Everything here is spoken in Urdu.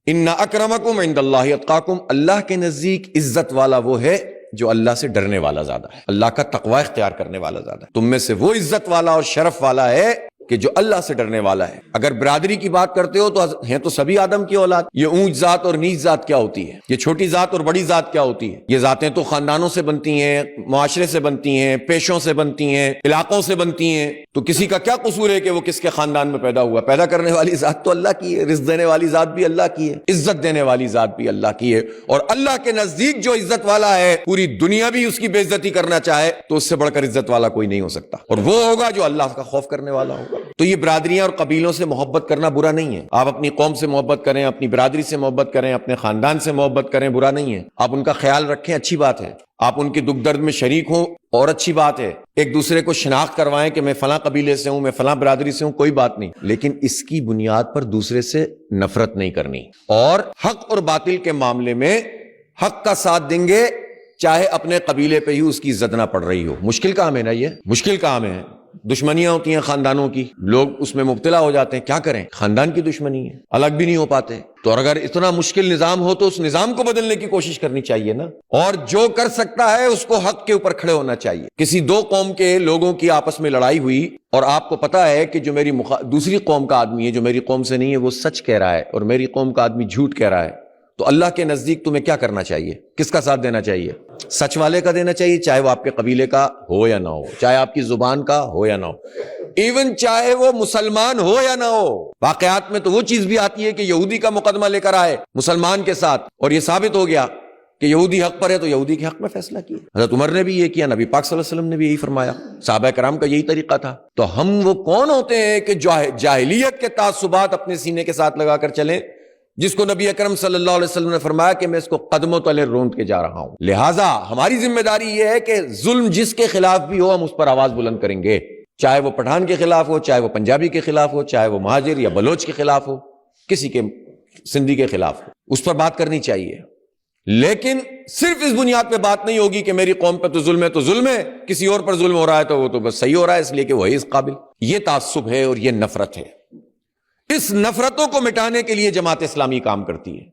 ان اکرمکم عند اللہ اتقاکم، اللہ کے نزدیک عزت والا وہ ہے جو اللہ سے ڈرنے والا زیادہ ہے، اللہ کا تقوی اختیار کرنے والا زیادہ ہے۔ تم میں سے وہ عزت والا اور شرف والا ہے کہ جو اللہ سے ڈرنے والا ہے۔ اگر برادری کی بات کرتے ہو تو ہیں تو سبھی آدم کی اولاد۔ یہ اونچ ذات اور نیچ ذات کیا ہوتی ہے؟ یہ چھوٹی ذات اور بڑی ذات کیا ہوتی ہے؟ یہ ذاتیں تو خاندانوں سے بنتی ہیں، معاشرے سے بنتی ہیں، پیشوں سے بنتی ہیں، علاقوں سے بنتی ہیں۔ تو کسی کا کیا قصور ہے کہ وہ کس کے خاندان میں پیدا ہوا؟ پیدا کرنے والی ذات تو اللہ کی ہے، رزق دینے والی ذات بھی اللہ کی ہے، عزت دینے والی ذات بھی اللہ کی ہے۔ اور اللہ کے نزدیک جو عزت والا ہے، پوری دنیا بھی اس کی بے عزتی کرنا چاہے تو اس سے بڑھ کر عزت والا کوئی نہیں ہو سکتا، اور وہ ہوگا جو اللہ کا خوف کرنے والا ہوگا۔ تو یہ برادریاں اور قبیلوں سے محبت کرنا برا نہیں ہے۔ آپ اپنی قوم سے محبت کریں، اپنی برادری سے محبت کریں، اپنے خاندان سے محبت کریں، برا نہیں ہے۔ آپ ان کا خیال رکھیں، اچھی بات ہے۔ آپ ان کے دکھ درد میں شریک ہوں اور اچھی بات ہے۔ ایک دوسرے کو شناخت کروائیں کہ میں فلاں قبیلے سے ہوں، میں فلاں برادری سے ہوں، کوئی بات نہیں، لیکن اس کی بنیاد پر دوسرے سے نفرت نہیں کرنی۔ اور حق اور باطل کے معاملے میں حق کا ساتھ دیں گے چاہے اپنے قبیلے پہ ہی اس کی عزت نہ پڑ رہی ہو۔ مشکل کام ہے نا، یہ مشکل کام ہے۔ دشمنیاں ہوتی ہیں خاندانوں کی، لوگ اس میں مبتلا ہو جاتے ہیں، کیا کریں؟ خاندان کی دشمنی ہے، الگ بھی نہیں ہو پاتے۔ تو اگر اتنا مشکل نظام ہو تو اس نظام کو بدلنے کی کوشش کرنی چاہیے نا، اور جو کر سکتا ہے اس کو حق کے اوپر کھڑے ہونا چاہیے۔ کسی دو قوم کے لوگوں کی آپس میں لڑائی ہوئی اور آپ کو پتا ہے کہ جو میری دوسری قوم کا آدمی ہے، جو میری قوم سے نہیں ہے، وہ سچ کہہ رہا ہے اور میری قوم کا آدمی جھوٹ کہہ رہا ہے، تو اللہ کے نزدیک تمہیں کیا کرنا چاہیے؟ کس کا ساتھ دینا چاہیے؟ سچ والے کا دینا چاہیے، چاہے وہ آپ کے قبیلے کا ہو یا نہ ہو، چاہے آپ کی زبان کا ہو یا نہ ہو، ایون چاہے وہ مسلمان ہو یا نہ ہو۔ واقعات میں تو وہ چیز بھی آتی ہے کہ یہودی کا مقدمہ لے کر آئے مسلمان کے ساتھ، اور یہ ثابت ہو گیا کہ یہودی حق پر ہے تو یہودی کے حق میں فیصلہ کیا۔ حضرت عمر نے بھی یہ کیا، نبی پاک صلی اللہ علیہ وسلم نے بھی یہی فرمایا، صحابہ کرام کا یہی طریقہ تھا۔ تو ہم وہ کون ہوتے ہیں کہ جاہلیت کے تعصبات اپنے سینے کے ساتھ لگا کر چلیں، جس کو نبی اکرم صلی اللہ علیہ وسلم نے فرمایا کہ میں اس کو قدموں تلے روند کے جا رہا ہوں۔ لہٰذا ہماری ذمہ داری یہ ہے کہ ظلم جس کے خلاف بھی ہو ہم اس پر آواز بلند کریں گے، چاہے وہ پٹھان کے خلاف ہو، چاہے وہ پنجابی کے خلاف ہو، چاہے وہ مہاجر یا بلوچ کے خلاف ہو، کسی کے سندھی کے خلاف ہو، اس پر بات کرنی چاہیے۔ لیکن صرف اس بنیاد پہ بات نہیں ہوگی کہ میری قوم پہ تو ظلم ہے تو ظلم ہے، کسی اور پر ظلم ہو رہا ہے تو وہ تو بس صحیح ہو رہا ہے اس لیے کہ وہی اس قابل۔ یہ تعصب ہے اور یہ نفرت ہے۔ اس نفرتوں کو مٹانے کے لیے جماعت اسلامی کام کرتی ہے۔